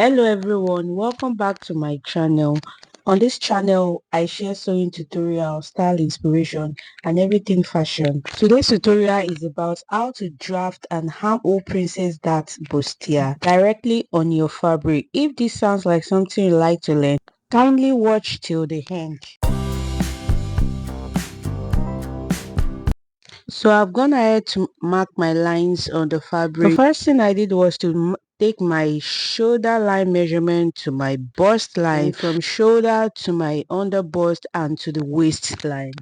Hello everyone, welcome back to my channel. On this channel I share sewing tutorial, style inspiration and everything fashion. Today's tutorial is about how to draft and hem princess dart bustier directly on your fabric. If this sounds like something you like to learn, kindly watch till the end. So I've gone ahead to mark my lines on the fabric. The first thing I did was to take my shoulder line measurement to my bust line, from shoulder to my under bust and to the waistline.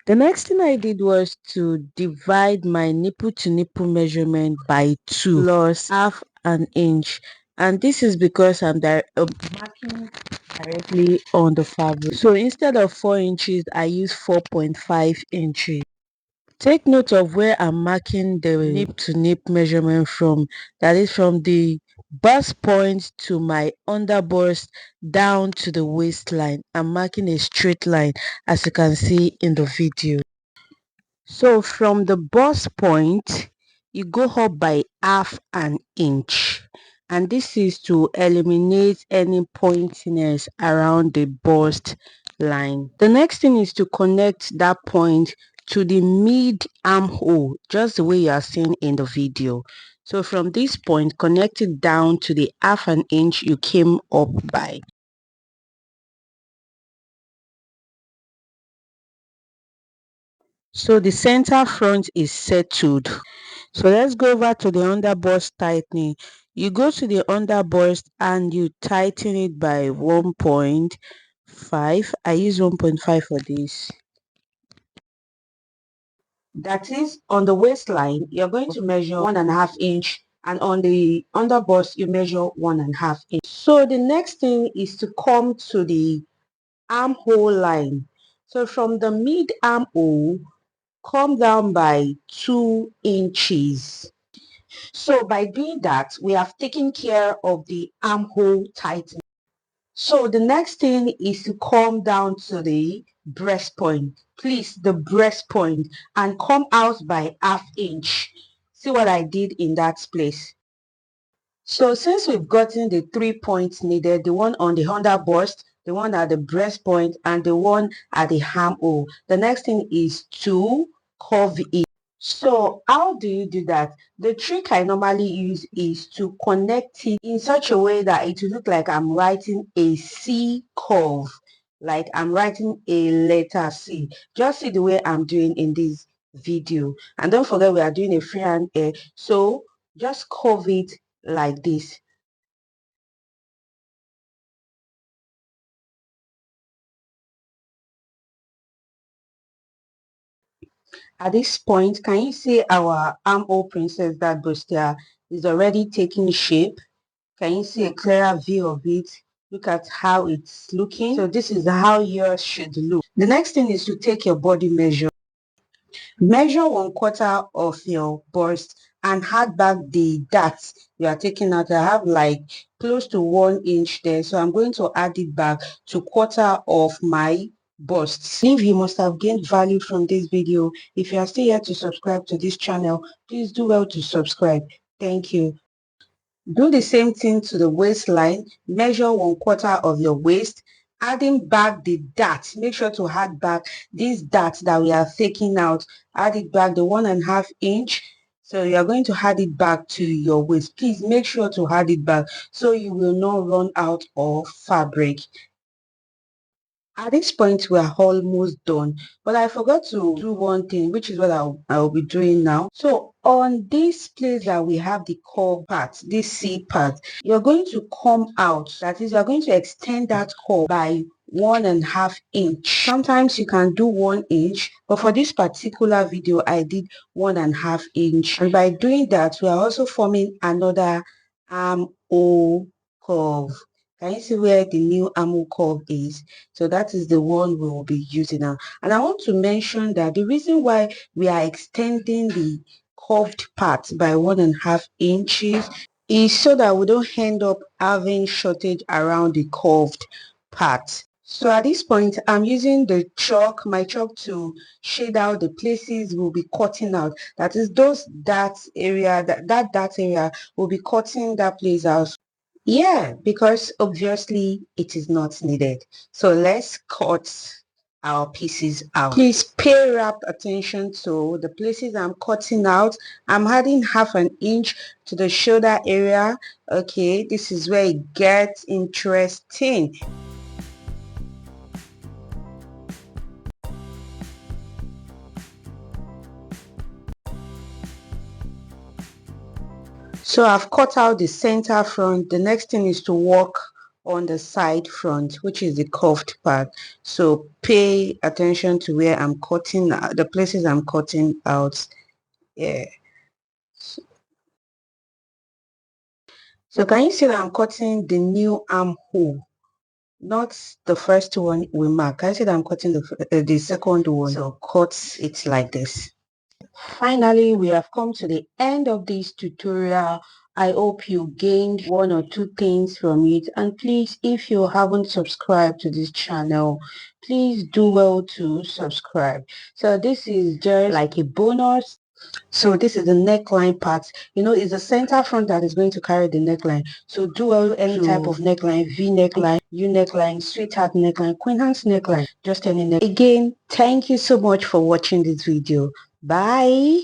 The next thing I did was to divide my nipple to nipple measurement by 2 plus half an inch, and this is because I'm marking directly on the fabric. So instead of 4 inches I use 4.5 inches. Take note of where I'm marking the nip to nip measurement from. That is from the bust point to my under bust down to the waistline. I'm marking a straight line as you can see in the video. So from the bust point, you go up by half an inch. And this is to eliminate any pointiness around the bust line. The next thing is to connect that point to the mid armhole, just the way you are seeing in the video. So from this point, connect it down to the half an inch you came up by. So the center front is settled. So let's go over to the underbust tightening. You go to the underbust and you tighten it by 1.5. I use 1.5 for this. That is, on the waistline, you're going to measure 1.5 inch, and on the underbust, you measure 1.5 inch. So the next thing is to come to the armhole line. So from the mid armhole, come down by 2 inches. So by doing that, we have taken care of the armhole tightening. So the next thing is to come down to the breast point. Please, the breast point, and come out by ½ inch. See what I did in that place. So since we've gotten the 3 points needed, the one on the under bust, the one at the breast point, and the one at the armhole, the next thing is to curve it. So how do you do that? The trick I normally use is to connect it in such a way that it will look like I'm writing a C curve, like I'm writing a letter C. Just see the way I'm doing in this video. And don't forget we are doing a freehand hair. So just curve it like this. At this point, can you see our armhole princess dart bustier is already taking shape? Can you see a clearer view of it? Look at how it's looking. So this is how yours should look. The next thing is to take your body measure. Measure 1/4 of your bust and add back the darts you are taking out. I have like close to 1 inch there. So I'm going to add it back to 1/4 of my bust. If you must have gained value from this video, if you are still here to subscribe to this channel, please do well to subscribe. Thank you. Do the same thing to the waistline. Measure 1/4 of your waist, adding back the dart. Make sure to add back this dart that we are taking out. Add it back the 1.5 inch. So you are going to add it back to your waist. Please make sure to add it back so you will not run out of fabric. At this point, we are almost done, but I forgot to do one thing, which is what I'll be doing now. So on this place that we have the curve part, this C part, you're going to come out. That is, you're going to extend that curve by 1.5 inch. Sometimes you can do 1 inch, but for this particular video, I did 1.5 inch. And by doing that, we are also forming another armhole curve. Can you see where the new armhole curve is? So that is the one we will be using now. And I want to mention that the reason why we are extending the curved part by 1.5 inches is so that we don't end up having shortage around the curved part. So at this point, I'm using my chalk to shade out the places we'll be cutting out. That is those that area will be cutting that place out. Yeah, because obviously it is not needed. So let's cut our pieces out. Please pay rapt attention to the places I'm cutting out. I'm adding 1/2 inch to the shoulder area. Okay, this is where it gets interesting. So I've cut out the center front. The next thing is to work on the side front, which is the curved part. So pay attention to where I'm cutting, the places I'm cutting out. Yeah. So can you see that I'm cutting the new armhole, not the first one we mark? Can you see that I'm cutting the second one? So cut it like this. Finally, we have come to the end of this tutorial. I hope you gained one or two things from it, and please, if you haven't subscribed to this channel, please do well to subscribe. So this is just like a bonus. So this is the neckline part. You know, it's the center front that is going to carry the neckline. So do well any type of neckline, V neckline, U neckline, sweetheart neckline, queen hands neckline, just any neck. Again, thank you so much for watching this video. Bye.